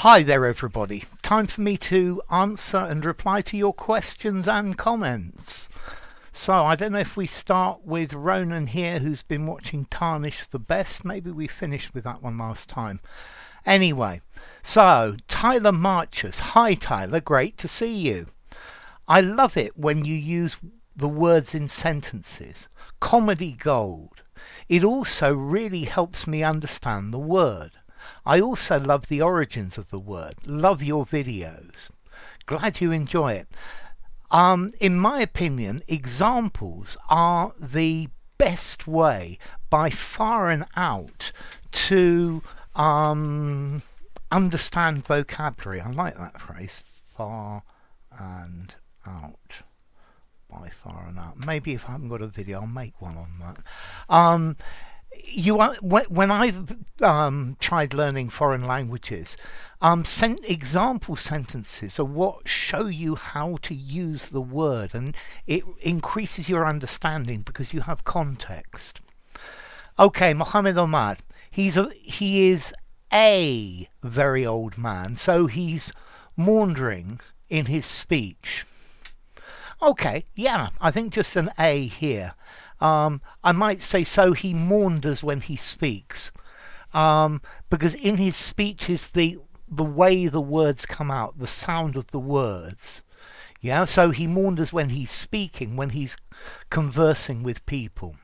Hi there everybody, time for me to answer and reply to your questions and comments. So I don't know if we start with Ronan here, who's been watching Tarnish the Best. Maybe we finished with that one last time. Anyway, so Tyler Marchus. Hi Tyler, great to see you. I love it when you use the words in sentences. Comedy gold. It also really helps me understand the word. I also love the origins of the word. Love your videos. Glad you enjoy it. In my opinion, examples are the best way by far and out to understand vocabulary. I like that phrase, far and out. By far and out. Maybe if I haven't got a video, I'll make one on that. When I've tried learning foreign languages, example sentences are what show you how to use the word, and it increases your understanding because you have context. Okay, Mohammed Omar. He is a very old man, so he's maundering in his speech. Okay, yeah, I think just an A here. I might say so he maunders when he speaks, because in his speech is the way the words come out, the sound of the words. Yeah, so he maunders when he's speaking, when he's conversing with people.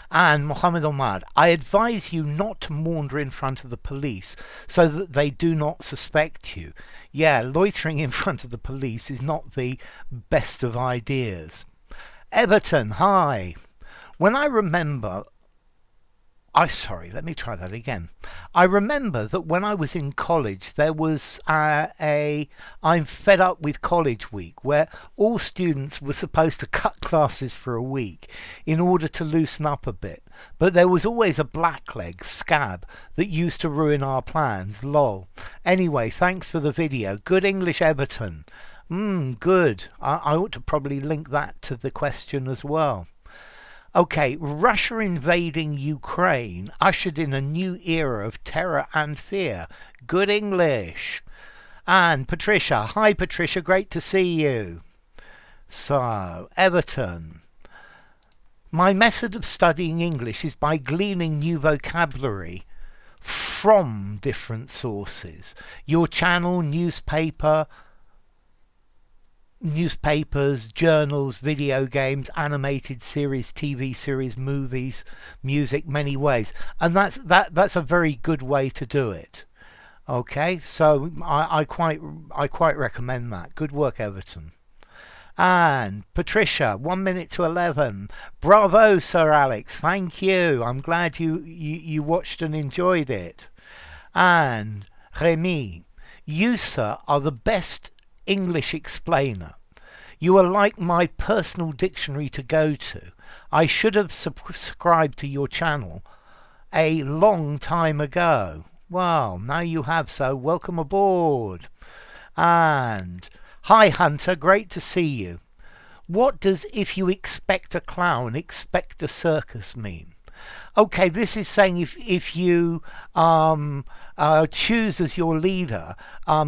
And Mohammed Omar, I advise you not to maunder in front of the police so that they do not suspect you. Yeah, loitering in front of the police is not the best of ideas. Everton, hi. When I remember... let me try that again. I remember that when I was in college, there was I'm fed up with college week, where all students were supposed to cut classes for a week in order to loosen up a bit. But there was always a blackleg, scab, that used to ruin our plans, lol. Anyway, thanks for the video. Good English, Everton. Good. I ought to probably link that to the question as well. Okay, Russia invading Ukraine ushered in a new era of terror and fear. Good English. And Patricia. Hi Patricia, great to see you. So, Everton. My method of studying English is by gleaning new vocabulary from different sources. Your channel, newspapers, journals, video games, animated series, TV series, movies, music, many ways, and that's a very good way to do it. Okay, so I quite recommend that. Good work, Everton. And Patricia, 1 minute to 11. Bravo, Sir Alex. Thank you. I'm glad you watched and enjoyed it. And Remy, you, sir, are the best English explainer. You are like my personal dictionary to go to. I should have subscribed to your channel a long time ago. Well, now you have, so welcome aboard. And hi Hunter, great to see you. What does "if you expect a clown, expect a circus" mean? Okay, this is saying if you choose as your leader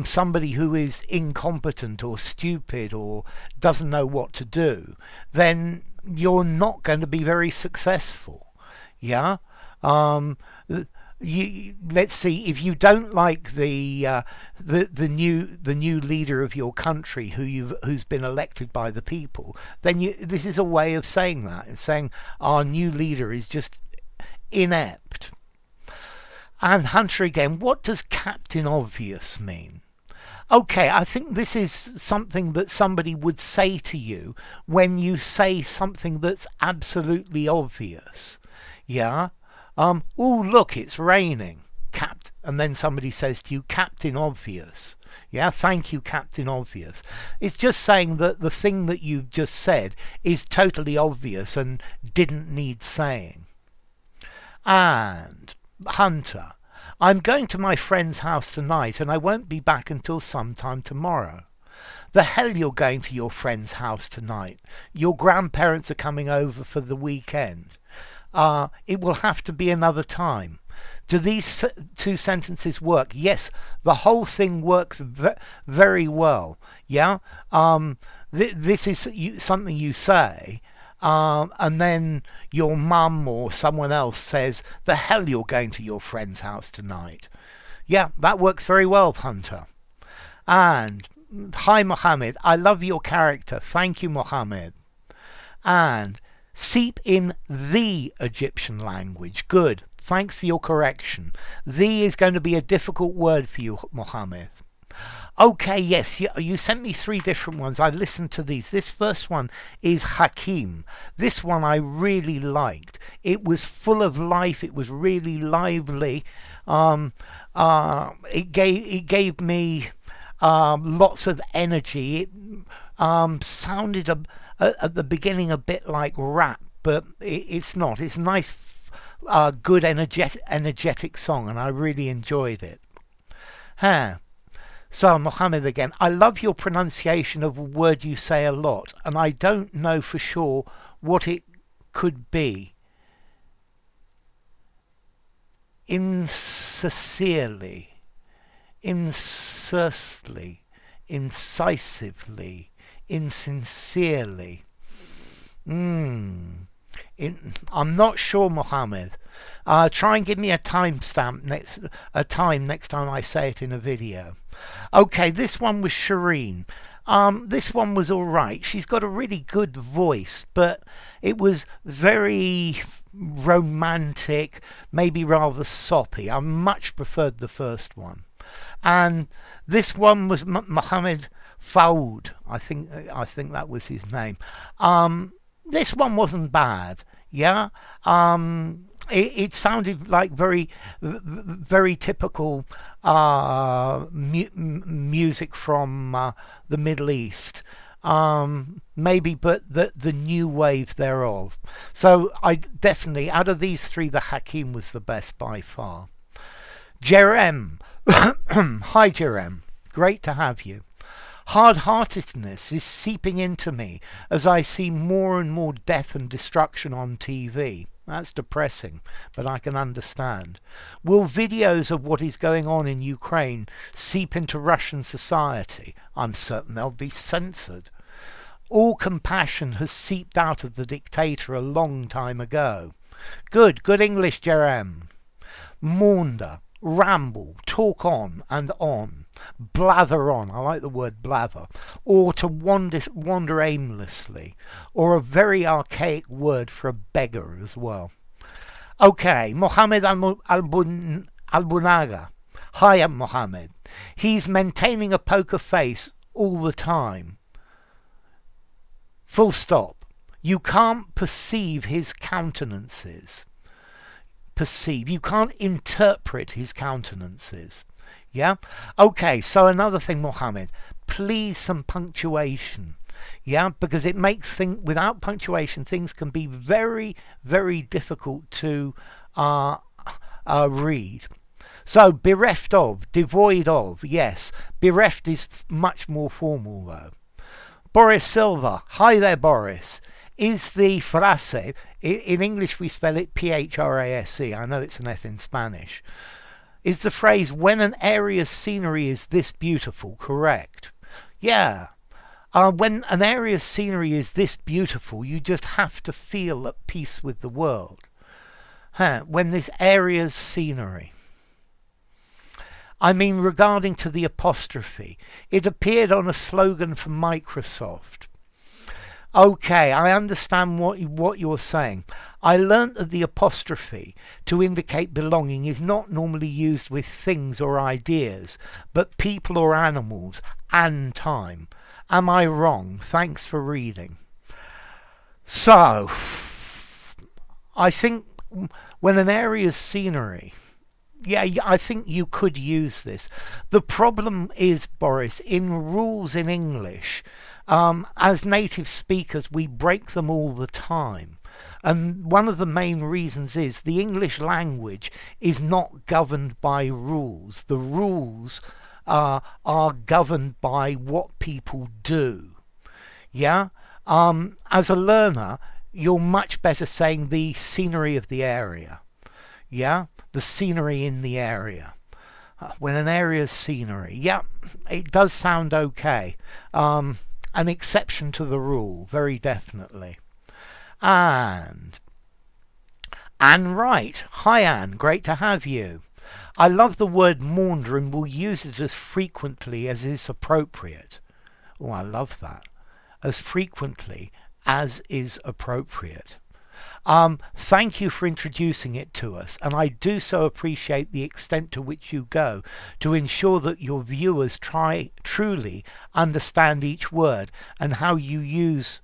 somebody who is incompetent or stupid or doesn't know what to do, then you're not going to be very successful. Yeah. Let's see, if you don't like the new leader of your country who's been elected by the people, then this is a way of saying that. It's saying our new leader is just inept. And Hunter again, what does Captain Obvious mean? Okay, I think this is something that somebody would say to you when you say something that's absolutely obvious. Yeah. Oh look, it's raining. And then somebody says to you, Captain Obvious. Yeah, thank you, Captain Obvious. It's just saying that the thing that you've just said is totally obvious and didn't need saying. And Hunter, I'm going to my friend's house tonight and I won't be back until sometime tomorrow. The hell you're going to your friend's house tonight? Your grandparents are coming over for the weekend. It will have to be another time. Do these two sentences work? Yes, the whole thing works very well. Yeah, this is something you say, and then your mum or someone else says, "The hell you're going to your friend's house tonight." Yeah, that works very well, Hunter. And hi, Mohammed. I love your character. Thank you, Mohammed. And seep in the Egyptian language. Good. Thanks for your correction. The is going to be a difficult word for you, Mohammed. Okay, yes, you sent me 3 different ones. I listened to these. This first one is Hakim. This one I really liked. It was full of life. It was really lively. It gave me lots of energy. It sounded at the beginning a bit like rap, but it's not. It's a nice, good, energetic song, and I really enjoyed it. Huh. So, Mohammed again, I love your pronunciation of a word you say a lot, and I don't know for sure what it could be. Insincerely, incisively, insincerely. I'm not sure, Mohammed. Try and give me a timestamp next time I say it in a video. Okay, this one was Shireen. This one was all right. She's got a really good voice, but it was very romantic, maybe rather soppy. I much preferred the first one. And this one was Mohammed Faoud. I think that was his name. This one wasn't bad. Yeah. It sounded like very typical music from the Middle East, maybe, but the new wave thereof. So I definitely, out of these 3, the Hakim was the best by far. Jerem, hi Jerem, great to have you. Hard-heartedness is seeping into me as I see more and more death and destruction on TV. That's depressing, but I can understand. Will videos of what is going on in Ukraine seep into Russian society? I'm certain they'll be censored. All compassion has seeped out of the dictator a long time ago. Good English, Jerem. Maunder, ramble, talk on and on. Blather on, I like the word blather, or to wander aimlessly, or a very archaic word for a beggar as well. Okay, Mohammed Albunaga. Hi, Mohammed. He's maintaining a poker face all the time. Full stop. You can't perceive his countenances. You can't interpret his countenances. Yeah? Okay, so another thing, Mohammed, please some punctuation. Yeah, because it makes without punctuation, things can be very, very difficult to read. So, bereft of, devoid of, yes. Bereft is much more formal though. Boris Silva, hi there, Boris. Is the frase, in English we spell it P-H-R-A-S-E, I know it's an F in Spanish. Is the phrase, when an area's scenery is this beautiful, correct? Yeah. When an area's scenery is this beautiful, you just have to feel at peace with the world. When this area's scenery. I mean, regarding to the apostrophe, it appeared on a slogan for Microsoft. Okay, I understand what you're saying. I learnt that the apostrophe to indicate belonging is not normally used with things or ideas, but people or animals and time. Am I wrong? Thanks for reading. So, I think when an area's scenery, yeah, I think you could use this. The problem is, Boris, in rules in English, as native speakers, we break them all the time. And one of the main reasons is the English language is not governed by rules. The rules are governed by what people do. Yeah? As a learner, you're much better saying the scenery of the area. Yeah? the scenery in the area. When an area's scenery, yeah, it does sound okay. An exception to the rule, very definitely. And Anne Wright. Hi Anne, great to have you. I love the word maunder and will use it as frequently as is appropriate. Oh, I love that. As frequently as is appropriate. Thank you for introducing it to us, and I do so appreciate the extent to which you go to ensure that your viewers truly understand each word and how you use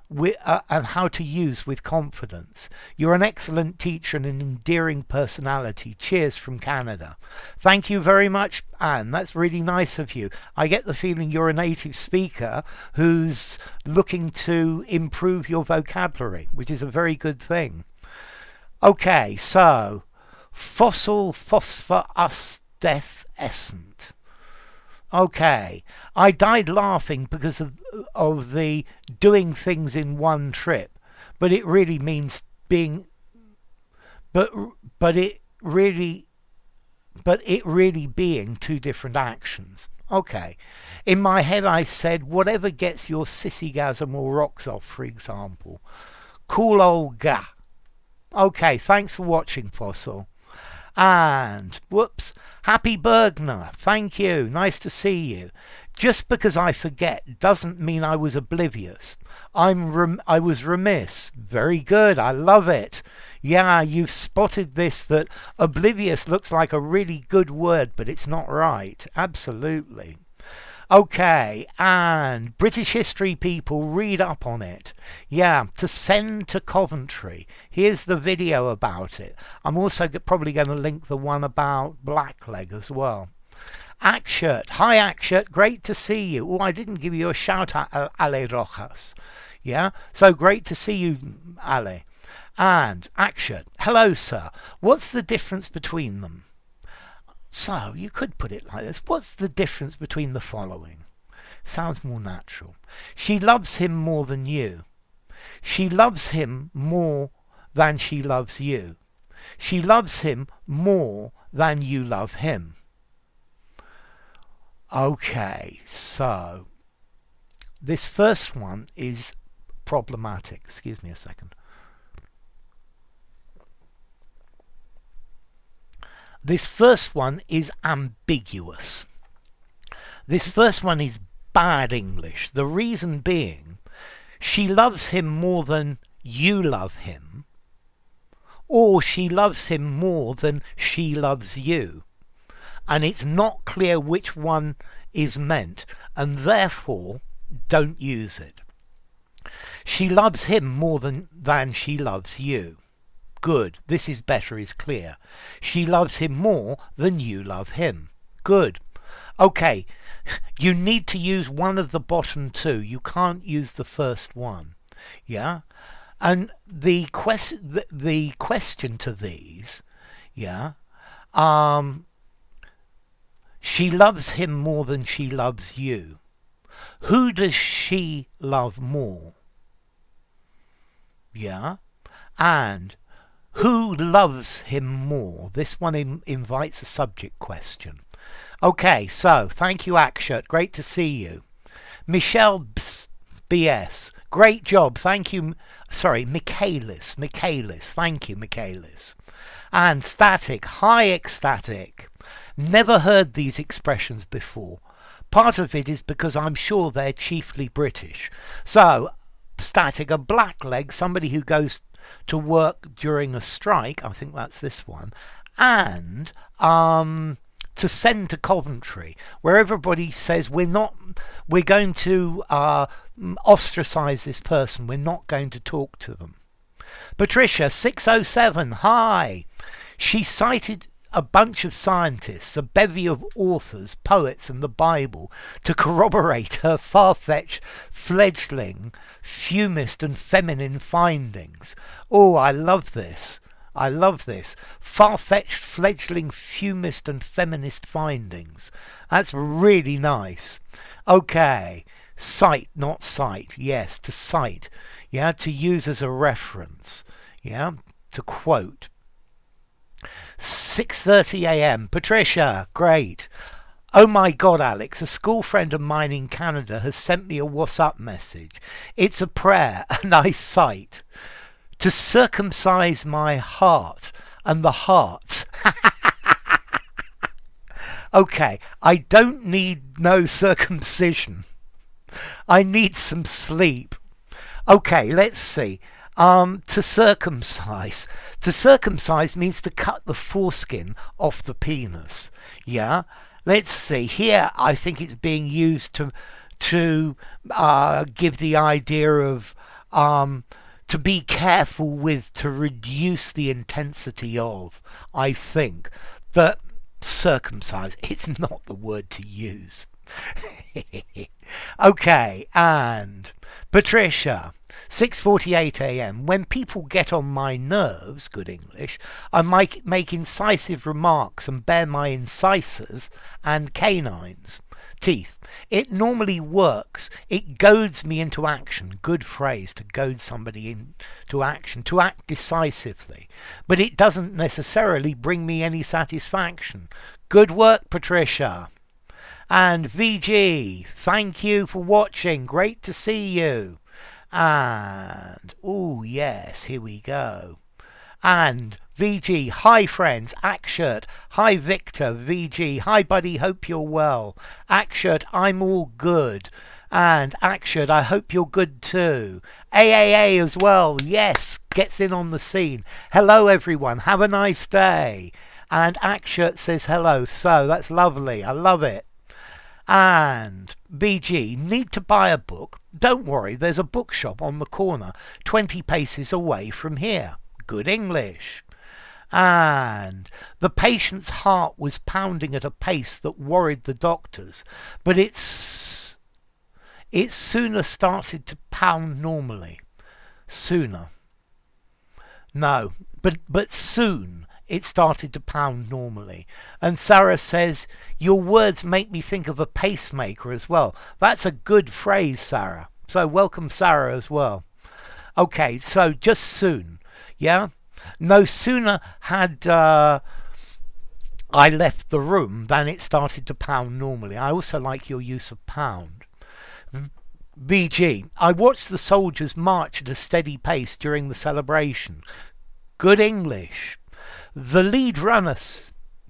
and how to use with confidence. You're an excellent teacher and an endearing personality. Cheers from Canada. Thank you very much, Anne. That's really nice of you. I get the feeling you're a native speaker who's looking to improve your vocabulary, which is a very good thing. Okay, so fossil phosphorus death essent. Okay, I died laughing because of the doing things in one trip, but it really means being, but it really being two different actions. Okay, in my head I said whatever gets your sissygasm or rocks off, for example. Cool old ga. Okay, thanks for watching, Fossil. And, whoops, Happy Bergner, thank you, nice to see you. Just because I forget doesn't mean I was oblivious. I was remiss. Very good, I love it. Yeah, you've spotted this, that oblivious looks like a really good word, but it's not right. Absolutely. Okay, and British history people, read up on it. Yeah, to send to Coventry. Here's the video about it. I'm also probably going to link the one about Blackleg as well. Akshirt. Hi Akshirt, great to see you. Oh, I didn't give you a shout out, Ale Rojas. Yeah, so great to see you, Ale. And Akshirt. Hello, sir. What's the difference between them? So, you could put it like this. What's the difference between the following? Sounds more natural. She loves him more than you. She loves him more than she loves you. She loves him more than you love him. Okay, so this first one is problematic. Excuse me a second. This first one is ambiguous. This first one is bad English. The reason being, she loves him more than you love him, or she loves him more than she loves you. And it's not clear which one is meant, and therefore don't use it. She loves him more than she loves you. Good. This is better, is clear. She loves him more than you love him. Good. Okay, you need to use one of the bottom two. You can't use the first one. Yeah? And the question to these, yeah, she loves him more than she loves you. Who does she love more? Yeah? And who loves him more? This one invites a subject question. Okay, so thank you, Akshirt. Great to see you. Michelle BS. Great job. Thank you. Sorry, Michaelis. Thank you, Michaelis. And Static. Hi, Ecstatic. Never heard these expressions before. Part of it is because I'm sure they're chiefly British. So, Static, a blackleg, somebody who goes to work during a strike, I think that's this one, and to send to Coventry, where everybody says we're going to ostracize this person, we're not going to talk to them. Patricia 607, hi. She cited a bunch of scientists, a bevy of authors, poets and the Bible to corroborate her far-fetched fledgling fumist and feminine findings. Oh, I love this. I love this. Far-fetched fledgling fumist and feminist findings. That's really nice. Okay. Cite, not cite. Yes, to cite. Yeah, to use as a reference. Yeah, to quote. 6:30 a.m. Patricia, great. Oh my God, Alex, a school friend of mine in Canada has sent me a WhatsApp message. It's a prayer, a nice sight. To circumcise my heart and the hearts. Okay, I don't need no circumcision. I need some sleep. Okay, let's see. To circumcise. To circumcise means to cut the foreskin off the penis. Yeah? Let's see. Here, I think it's being used to give the idea of to be careful with, to reduce the intensity of, I think. But circumcise, it's not the word to use. Okay, and Patricia, 6:48 a.m. When people get on my nerves, good English, I might make incisive remarks and bare my incisors and canines. Teeth. It normally works. It goads me into action. Good phrase, to goad somebody into action, to act decisively. But it doesn't necessarily bring me any satisfaction. Good work, Patricia. And VG, thank you for watching. Great to see you. And, oh yes, here we go. And VG, hi friends, Akshirt, hi Victor, VG, hi buddy, hope you're well. Akshirt, I'm all good. And Akshirt, I hope you're good too. AAA as well, yes, gets in on the scene. Hello everyone, have a nice day. And Akshirt says hello, so that's lovely, I love it. And BG, need to buy a book? Don't worry, there's a bookshop on the corner, 20 paces away from here. Good English. And the patient's heart was pounding at a pace that worried the doctors, but it sooner started to pound normally. Sooner. No, but soon it started to pound normally. And Sarah says, your words make me think of a pacemaker as well. That's a good phrase, Sarah. So welcome, Sarah, as well. Okay, so just soon. Yeah? No sooner had I left the room than it started to pound normally. I also like your use of pound. BG, I watched the soldiers march at a steady pace during the celebration. Good English. The lead runner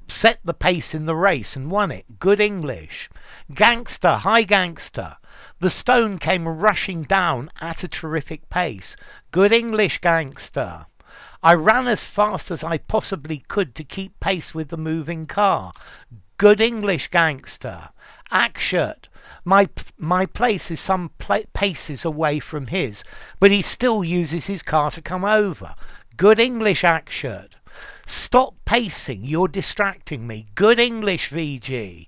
set the pace in the race and won it. Good English. Gangster, hi gangster. The stone came rushing down at a terrific pace. Good English, gangster. I ran as fast as I possibly could to keep pace with the moving car. Good English, gangster. Akshirt, my place is some paces away from his, but he still uses his car to come over. Good English, Akshirt. Stop pacing, you're distracting me. Good English, VG.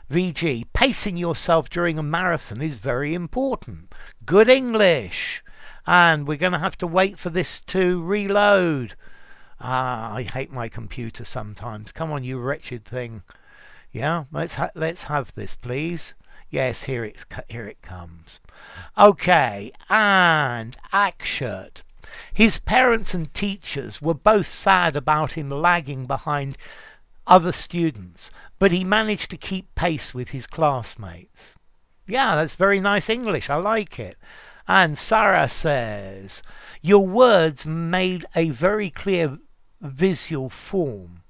VG, pacing yourself during a marathon is very important. Good English. And we're going to have to wait for this to reload. I hate my computer sometimes. Come on, you wretched thing. Yeah, let's have this, please. Yes, here it comes. Okay, and Akshirt. His parents and teachers were both sad about him lagging behind other students, but he managed to keep pace with his classmates. Yeah, that's very nice English. I like it. And Sarah says, your words made a very clear visual form.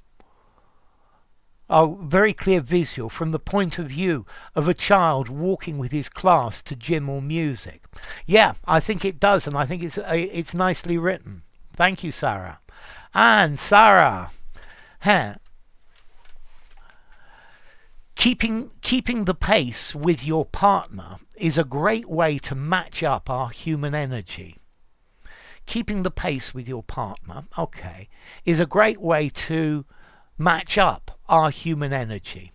Oh, very clear visual from the point of view of a child walking with his class to gym or music. Yeah, I think it does, and I think it's nicely written. Thank you, Sarah. And Sarah, keeping the pace with your partner is a great way to match up our human energy. Keeping the pace with your partner, okay, is a great way to match up our human energy.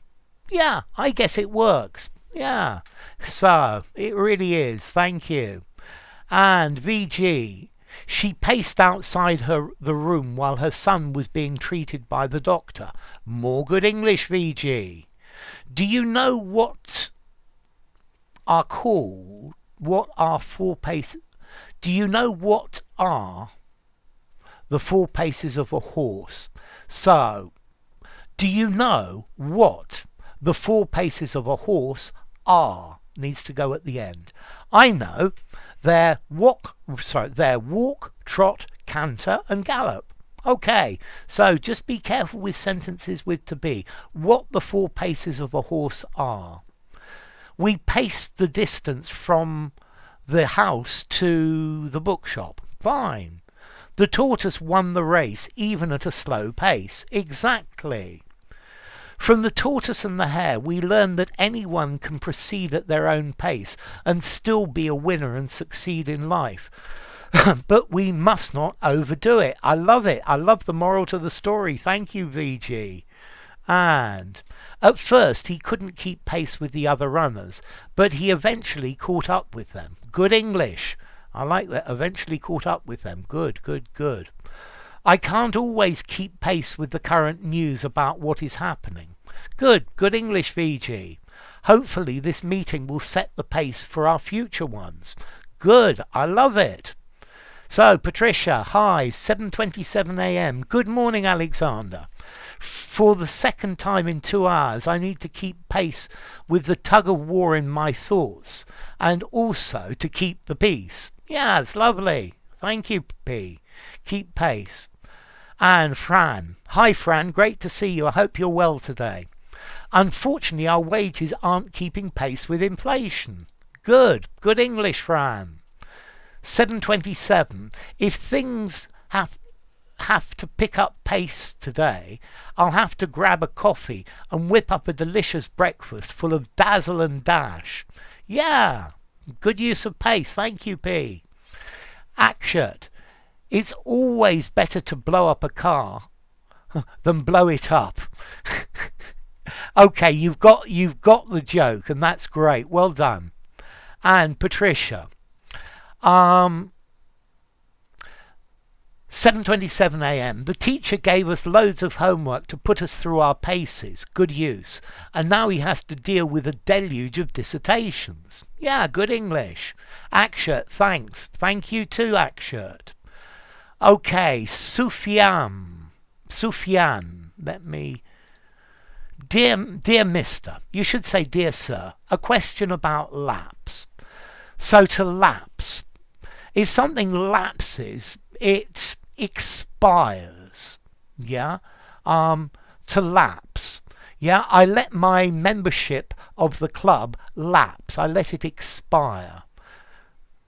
Yeah, I guess it works. Yeah, so it really is. Thank you. And VG, she paced outside the room while her son was being treated by the doctor. More good English, VG. Do you know what are four paces? Do you know what are the 4 paces of a horse. So, do you know what the 4 paces of a horse are? Needs to go at the end. I know. They're walk, trot, canter, and gallop. Okay, so just be careful with sentences with to be. What the 4 paces of a horse are. We paced the distance from the house to the bookshop. Fine. The tortoise won the race, even at a slow pace. Exactly. From the tortoise and the hare, we learn that anyone can proceed at their own pace and still be a winner and succeed in life. But we must not overdo it. I love it. I love the moral to the story. Thank you, VG. And at first he couldn't keep pace with the other runners, but he eventually caught up with them. Good English. I like that. Eventually caught up with them. Good, good, good. I can't always keep pace with the current news about what is happening. Good, good English, VG. Hopefully this meeting will set the pace for our future ones. Good, I love it. So, Patricia, hi, 7:27 a.m. Good morning, Alexander. For the second time in 2 hours, I need to keep pace with the tug of war in my thoughts, and also to keep the peace. Yeah, it's lovely. Thank you, P. Keep pace. And Fran. Hi, Fran. Great to see you. I hope you're well today. Unfortunately, our wages aren't keeping pace with inflation. Good. Good English, Fran. 7:27. If things have to pick up pace today, I'll have to grab a coffee and whip up a delicious breakfast full of dazzle and dash. Yeah. Good use of pace. Thank you, P. Akshat. It's always better to blow up a car than blow it up. Okay, you've got the joke, and that's great. Well done. And Patricia, 7:27 a.m. The teacher gave us loads of homework to put us through our paces. Good use. And now he has to deal with a deluge of dissertations. Yeah, good English. Akshat, thanks. Thank you too, Akshat. Okay, Sufyan, let me... Dear Mister, you should say Dear Sir, a question about lapse. So to lapse, if something lapses, it expires. Yeah? To lapse. Yeah? I let my membership of the club lapse. I let it expire.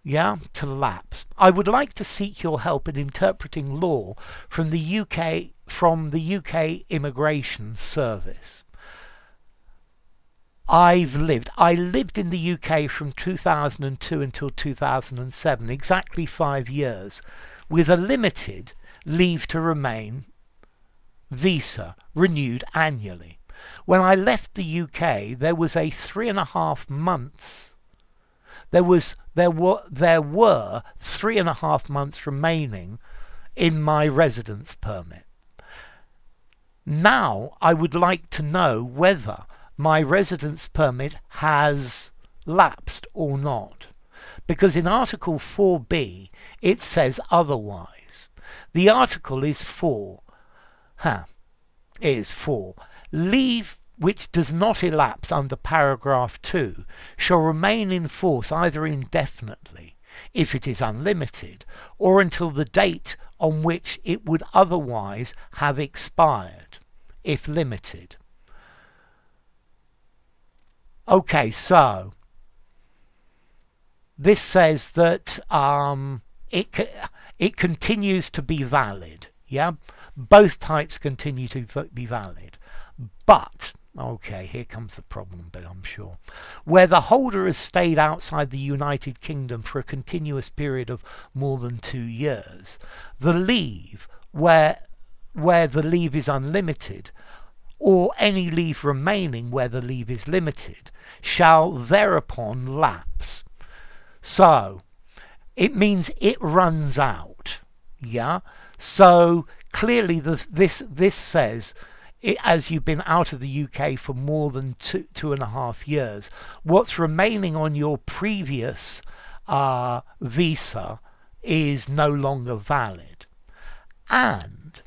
Yeah, to lapse. I would like to seek your help in interpreting law from the UK Immigration Service. I lived in the UK from 2002 until 2007, exactly 5 years, with a limited leave to remain visa renewed annually. When I left the UK, there was a 3.5 months. There were 3.5 months remaining in my residence permit. Now I would like to know whether my residence permit has lapsed or not, because in Article 4b it says otherwise. The article is 4. Leave which does not elapse under paragraph 2 shall remain in force either indefinitely, if it is unlimited, or until the date on which it would otherwise have expired, if limited. Okay, so this says that it continues to be valid. Yeah, both types continue to be valid, but okay, here comes the problem bit, I'm sure. Where the holder has stayed outside the United Kingdom for a continuous period of more than 2 years, the leave where the leave is unlimited, or any leave remaining where the leave is limited, shall thereupon lapse. So it means it runs out. Yeah. So clearly this says, as you've been out of the UK for more than 2.5 years, what's remaining on your previous visa is no longer valid. and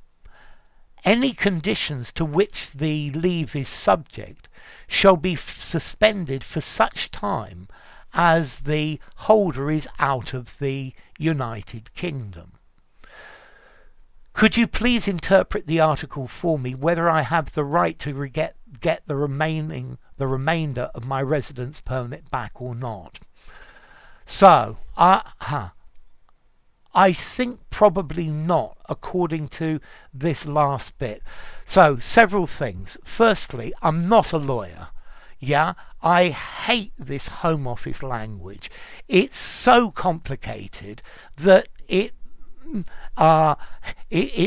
any conditions to which the leave is subject shall be suspended for such time as the holder is out of the United Kingdom. Could you please interpret the article for me, whether I have the right to get the remainder of my residence permit back or not? So, I think probably not, according to this last bit. So, several things. Firstly, I'm not a lawyer. Yeah, I hate this Home Office language. It's so complicated that it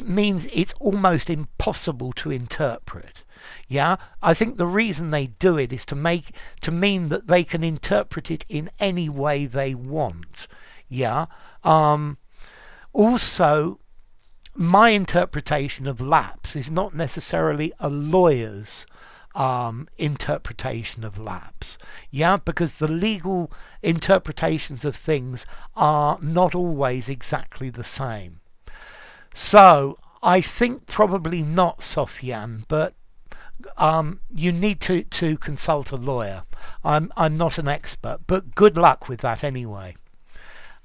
means it's almost impossible to interpret. Yeah, I think the reason they do it is to mean that they can interpret it in any way they want. Yeah. Also, my interpretation of lapse is not necessarily a lawyer's interpretation of lapse. Yeah, because the legal interpretations of things are not always exactly the same. So I think probably not, Sofiane, but you need to consult a lawyer. I'm not an expert, but good luck with that anyway.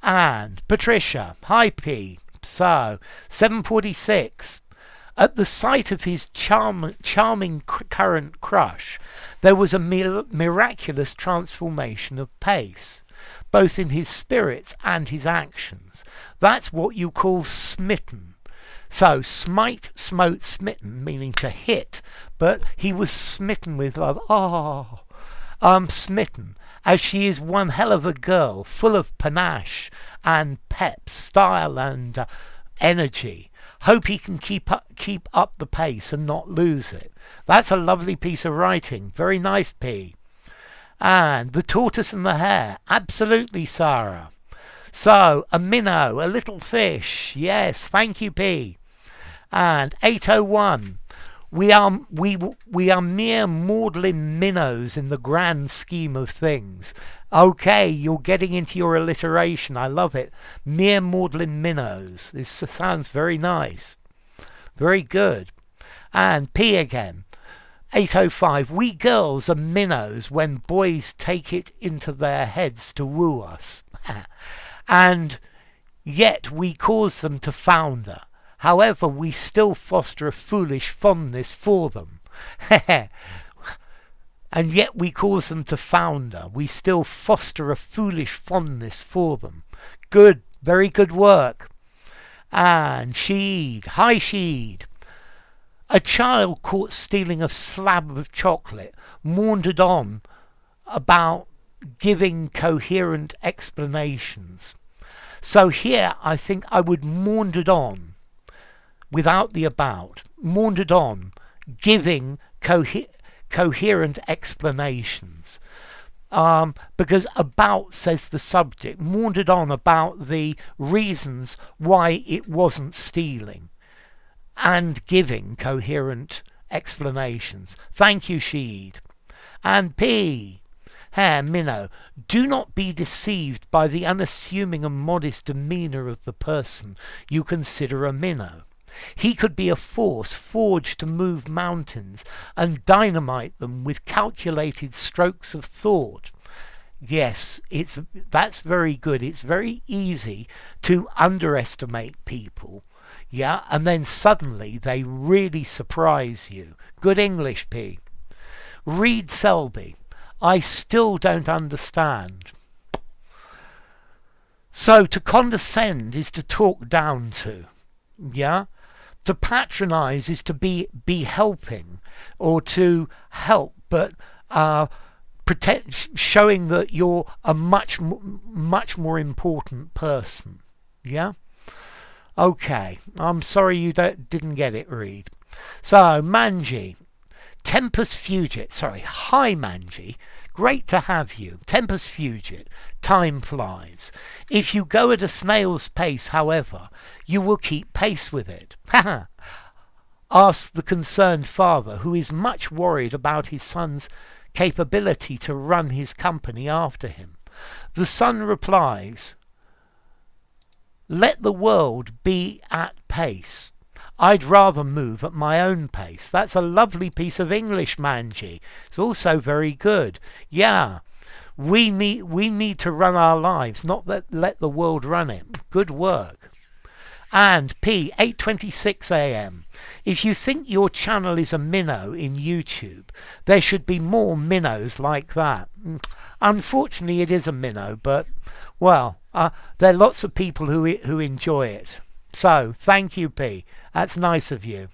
And Patricia, hi P. So 7:46. At the sight of his charming current crush, there was a miraculous transformation of pace, both in his spirits and his actions. That's what you call smitten. So smite, smote, smitten, meaning to hit, but he was smitten with love. Oh, smitten, as she is one hell of a girl, full of panache and pep, style and energy. Hope he can keep up the pace and not lose it. That's a lovely piece of writing. Very nice, P. And the tortoise and the hare. Absolutely, Sarah. So, a minnow, a little fish. Yes, thank you, P. And 801. We are mere maudlin minnows in the grand scheme of things. Okay, you're getting into your alliteration. I love it. Mere maudlin minnows. This sounds very nice. Very good. And P again. 805. We girls are minnows when boys take it into their heads to woo us. And yet we cause them to founder. However, we still foster a foolish fondness for them. And yet we cause them to founder. We still foster a foolish fondness for them. Good, very good work. And Sheed, hi Sheed. A child caught stealing a slab of chocolate maundered on about giving coherent explanations. So here I think I would maundered on without the about. Maundered on, giving coherent explanations. Because about says the subject, maundered on about the reasons why it wasn't stealing and giving coherent explanations. Thank you, Sheed. And P. Minnow, do not be deceived by the unassuming and modest demeanour of the person you consider a minnow. He could be a force forged to move mountains and dynamite them with calculated strokes of thought. Yes, that's very good. It's very easy to underestimate people, yeah, and then suddenly they really surprise you. Good English, P. Reed Selby, I still don't understand. So to condescend is to talk down to, yeah? To patronize is to be helping or to help, but showing that you're a much more important person. Yeah? Okay. I'm sorry you didn't get it, Reed. So, Manji. Tempus fugit. Sorry. Hi, Manji. Great to have you. Tempus fugit. Time flies. If you go at a snail's pace, however, you will keep pace with it. Asked the concerned father, who is much worried about his son's capability to run his company after him. The son replies, let the world be at pace. I'd rather move at my own pace. That's a lovely piece of English, Manji. It's also very good. Yeah. We need to run our lives, not let the world run it. Good work. And P, 8:26 a.m. If you think your channel is a minnow in YouTube, there should be more minnows like that. Unfortunately, it is a minnow, but, well, there are lots of people who enjoy it. So, thank you, P. That's nice of you.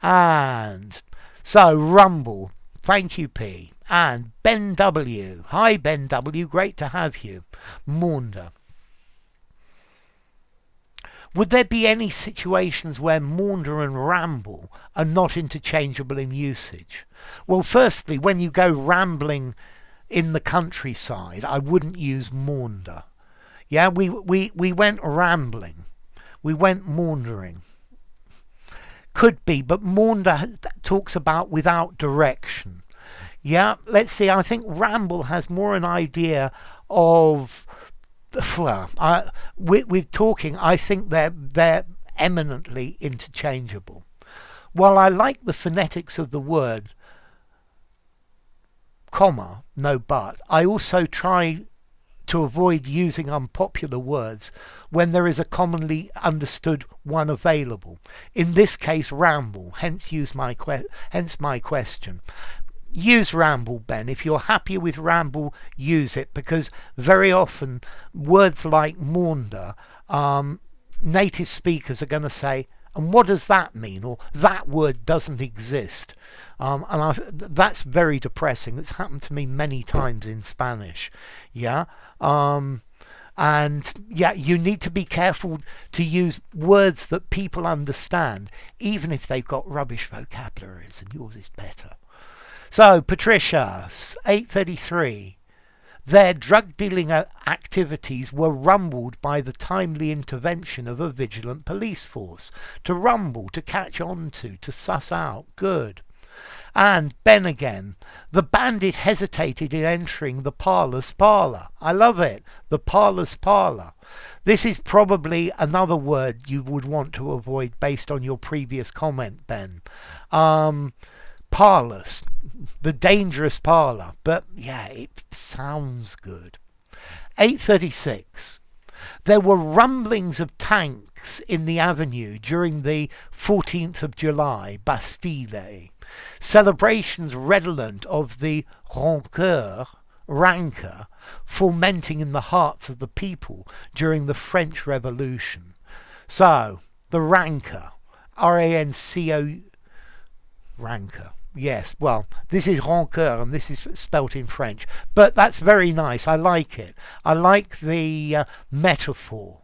And so, Rumble. Thank you, P. And Ben W. Hi, Ben W. Great to have you. Maunder. Would there be any situations where maunder and ramble are not interchangeable in usage? Well, firstly, when you go rambling in the countryside, I wouldn't use maunder. Yeah, we went rambling. We went maundering. Could be, but maunder talks about without direction. Yeah, let's see. I think ramble has more an idea of, well, with talking, I think they're eminently interchangeable. While I like the phonetics of the word, comma, no but, I also try to avoid using unpopular words when there is a commonly understood one available. In this case, ramble. Hence my question. Use ramble, Ben. If you're happy with ramble, use it, because very often words like maunder, native speakers are going to say, and what does that mean? Or that word doesn't exist. That's very depressing. It's happened to me many times in Spanish. Yeah. And yeah, you need to be careful to use words that people understand, even if they've got rubbish vocabularies, and yours is better. So, Patricia, 8:33. Their drug dealing activities were rumbled by the timely intervention of a vigilant police force. To rumble, to catch on to suss out. Good. And Ben again. The bandit hesitated in entering the parlour's parlour. I love it. The parlour's parlour. This is probably another word you would want to avoid based on your previous comment, Ben. Parlous, the dangerous parlour, but yeah, it sounds good. 8:36. There were rumblings of tanks in the avenue during the 14th of July, Bastille Day. Celebrations redolent of the rancor, fomenting in the hearts of the people during the French Revolution. So, the rancor, R-A-N-C-O, rancor. Yes, well, this is rancœur and this is spelt in French. But that's very nice. I like it. I like the metaphor.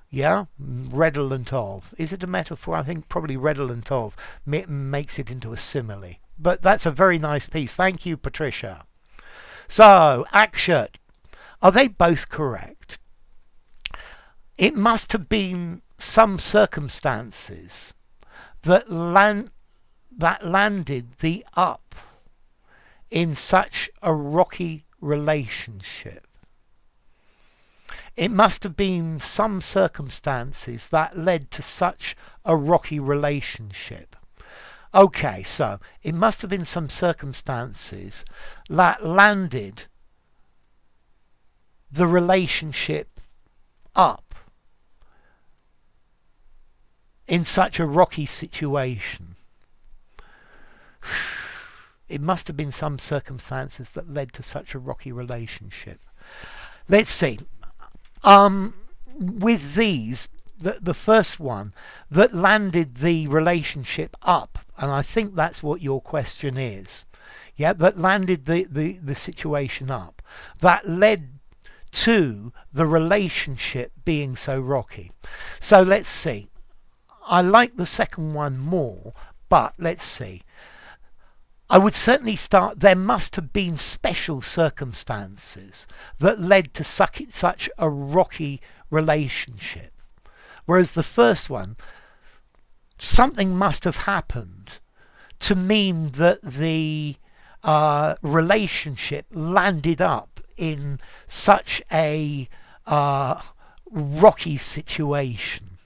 Yeah? Redolent of. Is it a metaphor? I think probably redolent of makes it into a simile. But that's a very nice piece. Thank you, Patricia. So, Akshat. Are they both correct? It must have been some circumstances that landed the up in such a rocky relationship. It must have been some circumstances that led to such a rocky relationship. Okay, so it must have been some circumstances that landed the relationship up in such a rocky situation. It must have been some circumstances that led to such a rocky relationship. Let's see. With these, the first one that landed the relationship up, and I think that's what your question is. Yeah, that landed the situation up. That led to the relationship being so rocky. So let's see. I like the second one more, but let's see. I would certainly start, there must have been special circumstances that led to such a rocky relationship. Whereas the first one, something must have happened to mean that the relationship landed up in such a rocky situation.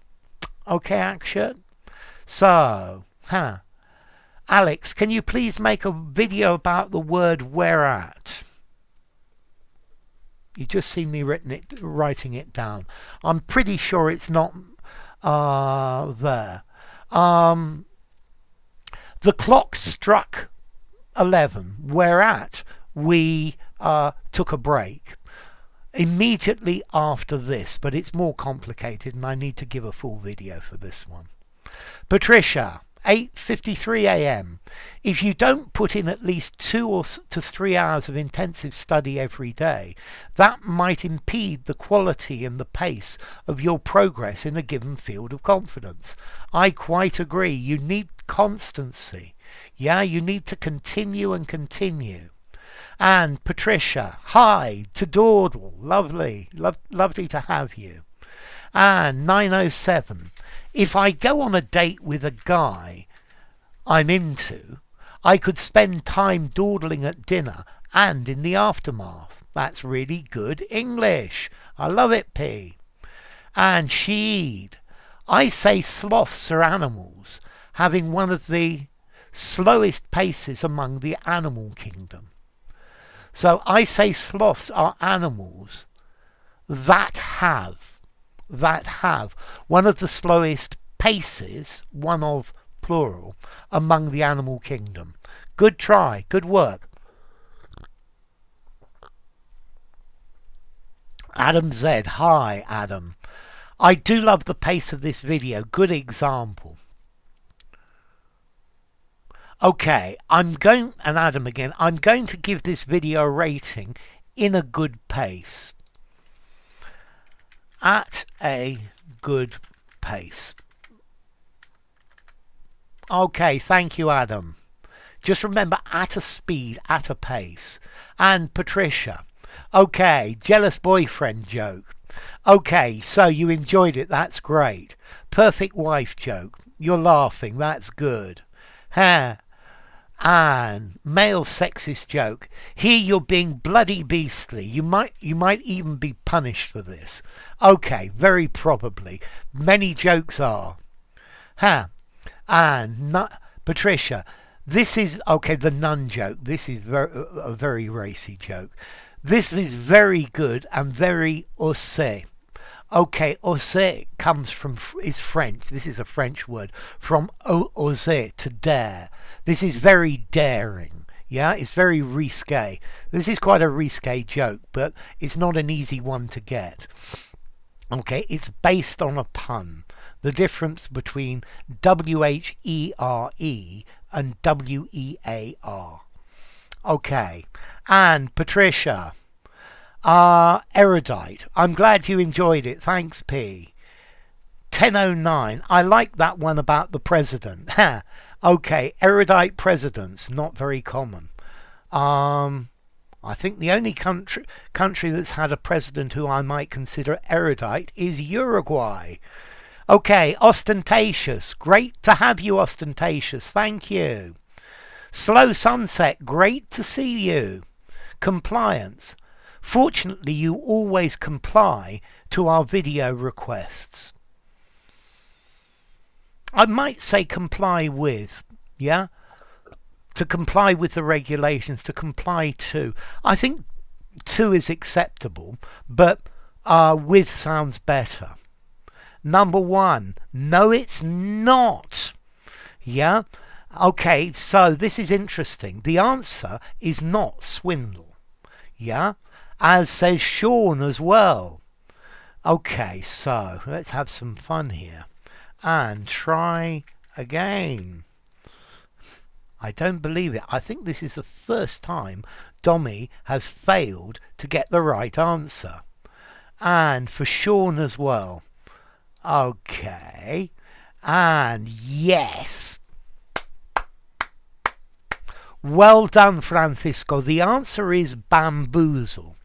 Okay, Akshat? So, Alex, can you please make a video about the word where at? You just seen me writing it down. I'm pretty sure it's not there. The clock struck 11, whereat we took a break immediately after this, but it's more complicated and I need to give a full video for this one. Patricia, 8:53 a.m. If you don't put in at least 2 to 3 hours of intensive study every day, that might impede the quality and the pace of your progress in a given field of confidence. I quite agree. You need constancy. Yeah, you need to continue and continue. And Patricia, hi to Dawdle. Lovely. Lovely to have you. And 907. If I go on a date with a guy I'm into, I could spend time dawdling at dinner and in the aftermath. That's really good English. I love it, P. And Sheed, I say sloths are animals, having one of the slowest paces among the animal kingdom. So I say sloths are animals that have one of the slowest paces, one of plural, among the animal kingdom. Good try, good work. Adam Z, hi Adam. I do love the pace of this video, good example. Okay, and Adam again, I'm going to give this video a rating in a good pace. At a good pace. Okay, thank you, Adam. Just remember, at a speed, at a pace. And Patricia. Okay, jealous boyfriend joke. Okay, so you enjoyed it, that's great. Perfect wife joke. You're laughing, that's good. And male sexist joke. Here you're being bloody beastly. You might even be punished for this. Okay, very probably. Many jokes are. And Patricia, this is okay. The nun joke. This is a very racy joke. This is very good and very osé. Okay, osé comes from, is French. This is a French word. From oser, to dare. This is very daring. Yeah, it's very risque. This is quite a risque joke, but it's not an easy one to get. Okay, it's based on a pun. The difference between W-H-E-R-E and W-E-A-R. Okay, and Patricia. Erudite. I'm glad you enjoyed it. Thanks, P. 1009. I like that one about the president. Okay, erudite presidents, not very common. I think the only country that's had a president who I might consider erudite is Uruguay. Okay, ostentatious. Great to have you, ostentatious. Thank you. Slow sunset. Great to see you. Compliance. Fortunately, you always comply to our video requests. I might say comply with, yeah? To comply with the regulations, to comply to. I think to is acceptable, but with sounds better. Number 1, no it's not. Yeah? Okay, so this is interesting. The answer is not swindle. Yeah? As says Sean as well. Okay, so let's have some fun here. And try again. I don't believe it. I think this is the first time Dommy has failed to get the right answer. And for Sean as well. Okay. And yes. Well done, Francisco. The answer is bamboozle.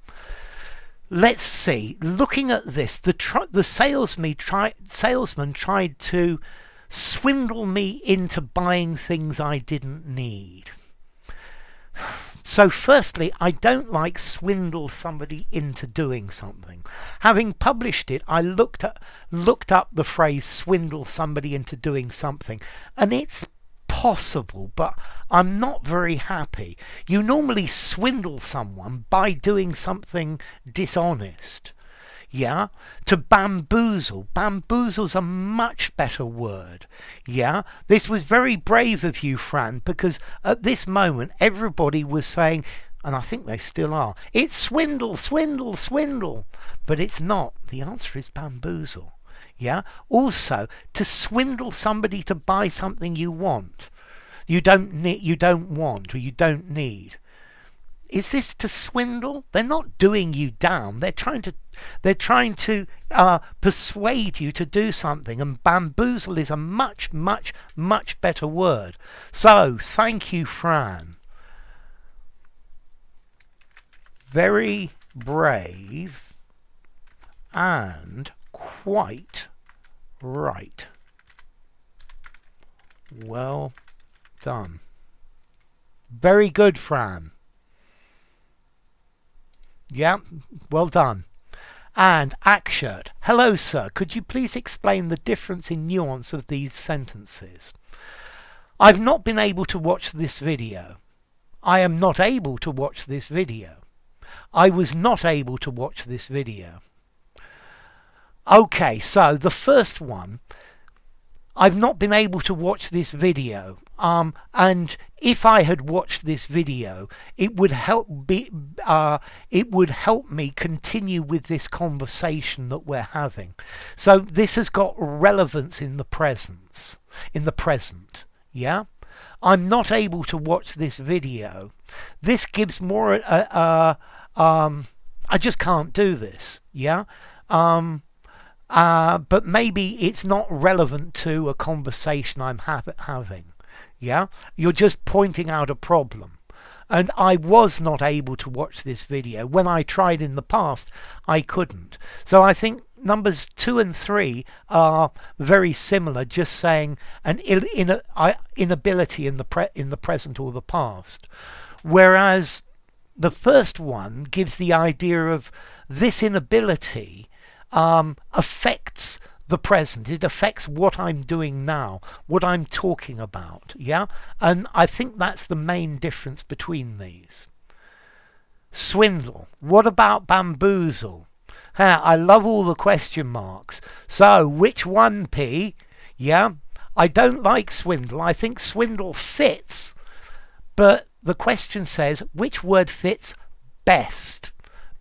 Let's see. Looking at this, the salesman tried to swindle me into buying things I didn't need. So firstly, I don't like swindle somebody into doing something. Having published it, I looked up the phrase swindle somebody into doing something, and it's possible, but I'm not very happy. You normally swindle someone by doing something dishonest. Yeah, to bamboozle. Bamboozle's a much better word. Yeah, this was very brave of you, Fran, because at this moment everybody was saying, and I think they still are, it's swindle, swindle, swindle. But it's not. The answer is bamboozle. Yeah, also to swindle somebody to buy something you want, you don't want, or you don't need. Is this to swindle? They're not doing you down. They're trying to persuade you to do something, and bamboozle is a much, much, much better word. So, thank you, Fran. Very brave and quite right. Well done. Very good, Fran. Yeah, well done. And Akshat, hello sir, could you please explain the difference in nuance of these sentences? I've not been able to watch this video. I am not able to watch this video. I was not able to watch this video. Okay, so the first one, I've not been able to watch this video. And if I had watched this video, it would help me continue with this conversation that we're having. So this has got relevance in the present. Yeah, I'm not able to watch this video. This gives more. I just can't do this. Yeah. But maybe it's not relevant to a conversation I'm having. Yeah, you're just pointing out a problem. And I was not able to watch this video. When I tried in the past, I couldn't. So I think numbers 2 and 3 are very similar, just saying an inability in the present or the past. Whereas the first one gives the idea of this inability affects the present. It affects what I'm doing now, what I'm talking about. Yeah, and I think that's the main difference between these. Swindle. What about bamboozle? I love all the question marks. So which one, P? Yeah, I don't like swindle. I think swindle fits, but the question says which word fits best.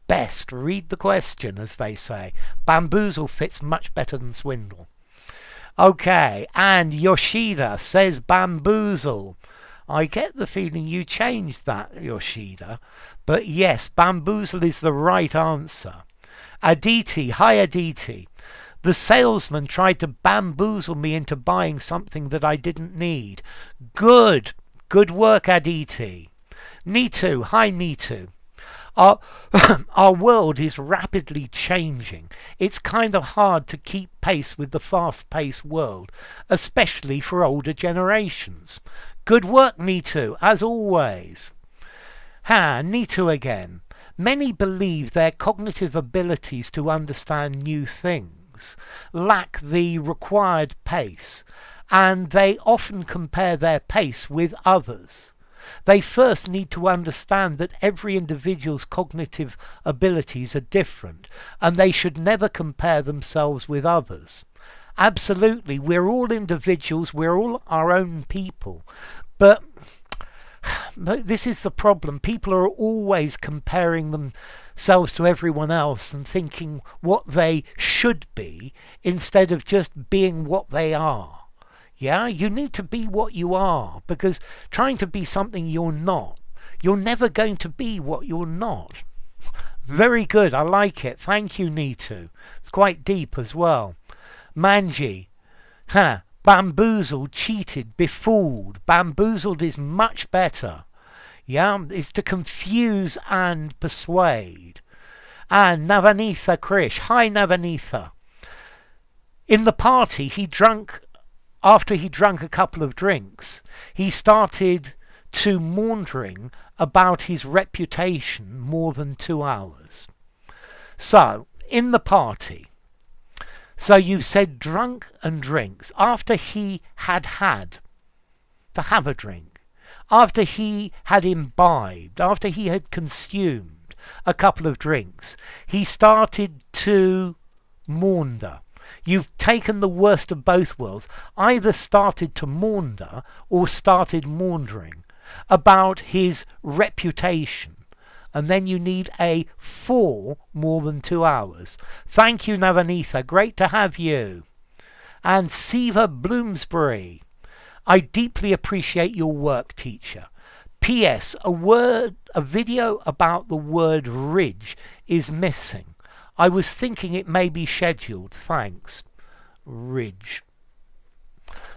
Best. Read the question, as they say. Bamboozle fits much better than swindle. Okay, and Yoshida says bamboozle. I get the feeling you changed that, Yoshida. But yes, bamboozle is the right answer. Aditi, hi Aditi. The salesman tried to bamboozle me into buying something that I didn't need. Good. Good work, Aditi. Nitu, hi Nitu. Our world is rapidly changing. It's kind of hard to keep pace with the fast-paced world, especially for older generations. Good work, Nitu, as always. Nitu again. Many believe their cognitive abilities to understand new things lack the required pace, and they often compare their pace with others. They first need to understand that every individual's cognitive abilities are different, and they should never compare themselves with others. Absolutely, we're all individuals, we're all our own people, but this is the problem. People are always comparing themselves to everyone else and thinking what they should be instead of just being what they are. Yeah, you need to be what you are, because trying to be something you're not, you're never going to be what you're not. Very good, I like it. Thank you, Nitu. It's quite deep as well. Manji, bamboozled, cheated, befooled. Bamboozled is much better. Yeah, it's to confuse and persuade. And Navanitha Krish, hi Navanitha. In the party, after he drank a couple of drinks, he started to maundering about his reputation more than 2 hours. So, in the party, so you've said drunk and drinks. After he had to have a drink, after he had imbibed, after he had consumed a couple of drinks, he started to maunder. You've taken the worst of both worlds, either started to maunder or started maundering about his reputation. And then you need a for more than 2 hours. Thank you, Navanitha. Great to have you. And Siva Bloomsbury. I deeply appreciate your work, teacher. P.S. A video about the word ridge is missing. I was thinking it may be scheduled. Thanks. Ridge.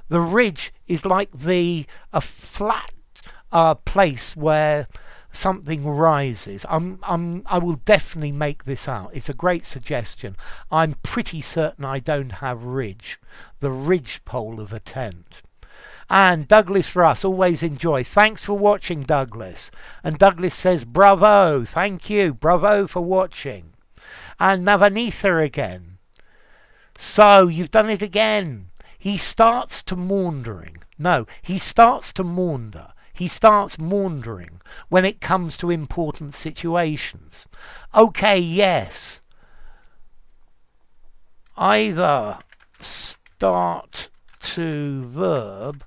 The ridge is like a flat place where something rises. I will definitely make this out. It's a great suggestion. I'm pretty certain I don't have ridge. The ridge pole of a tent. And Douglas Russ, always enjoy. Thanks for watching, Douglas. And Douglas says, bravo. Thank you. Bravo for watching. And Navanitha again. So, you've done it again. He starts to maundering. No, he starts to maunder. He starts maundering when it comes to important situations. Okay, yes. Either start to verb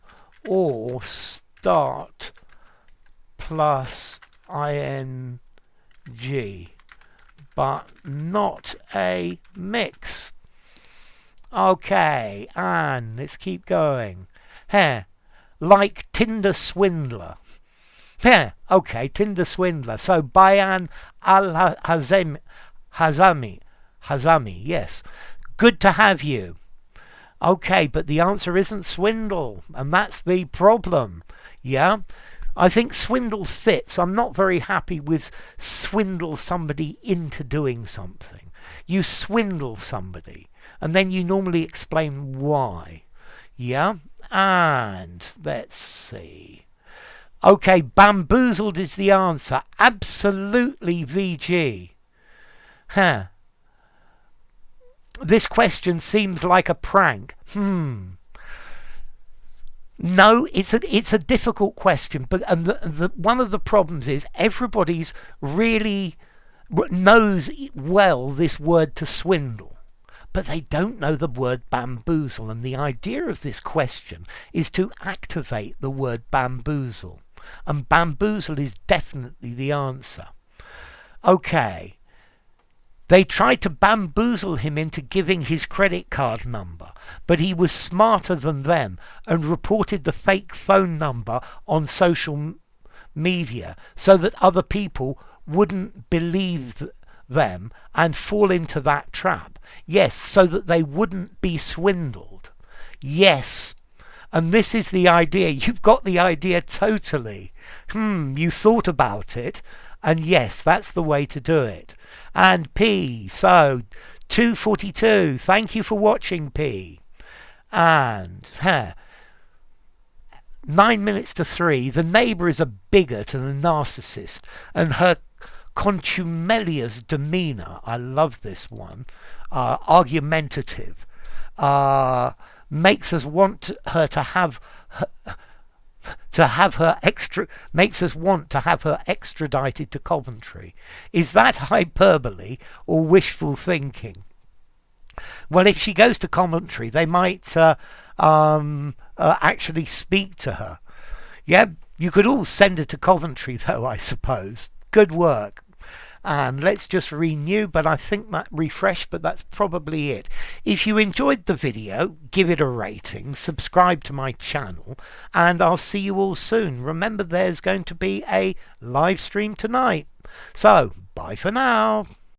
or start plus ing, but not a mix. Okay, and let's keep going. Here, like Tinder swindler. Yeah, okay, Tinder swindler. So Bayan al-Hazami, yes. Good to have you. Okay, but the answer isn't swindle, and that's the problem. Yeah? I think swindle fits. I'm not very happy with swindle somebody into doing something. You swindle somebody, and then you normally explain why. Yeah? And let's see. Okay, bamboozled is the answer. Absolutely, VG. Huh. This question seems like a prank. No, it's a difficult question, but one of the problems is everybody's really knows well this word to swindle, but they don't know the word bamboozle. And the idea of this question is to activate the word bamboozle, and bamboozle is definitely the answer. Okay. They tried to bamboozle him into giving his credit card number, but he was smarter than them and reported the fake phone number on social media so that other people wouldn't believe them and fall into that trap. Yes, so that they wouldn't be swindled. Yes. And this is the idea. You've got the idea totally. You thought about it. And yes, that's the way to do it. And P, so 242. Thank you for watching, P. And 9 minutes to 3. The neighbour is a bigot and a narcissist, and her contumelious demeanour, I love this one, argumentative, makes us want her to have her extradited to Coventry. Is that hyperbole or wishful thinking? Well, if she goes to Coventry, they might actually speak to her. Yeah, you could all send her to Coventry, though, I suppose. Good work. And let's just renew, but I think that refresh, but that's probably it. If you enjoyed the video, give it a rating, subscribe to my channel, and I'll see you all soon. Remember, there's going to be a live stream tonight. So, bye for now.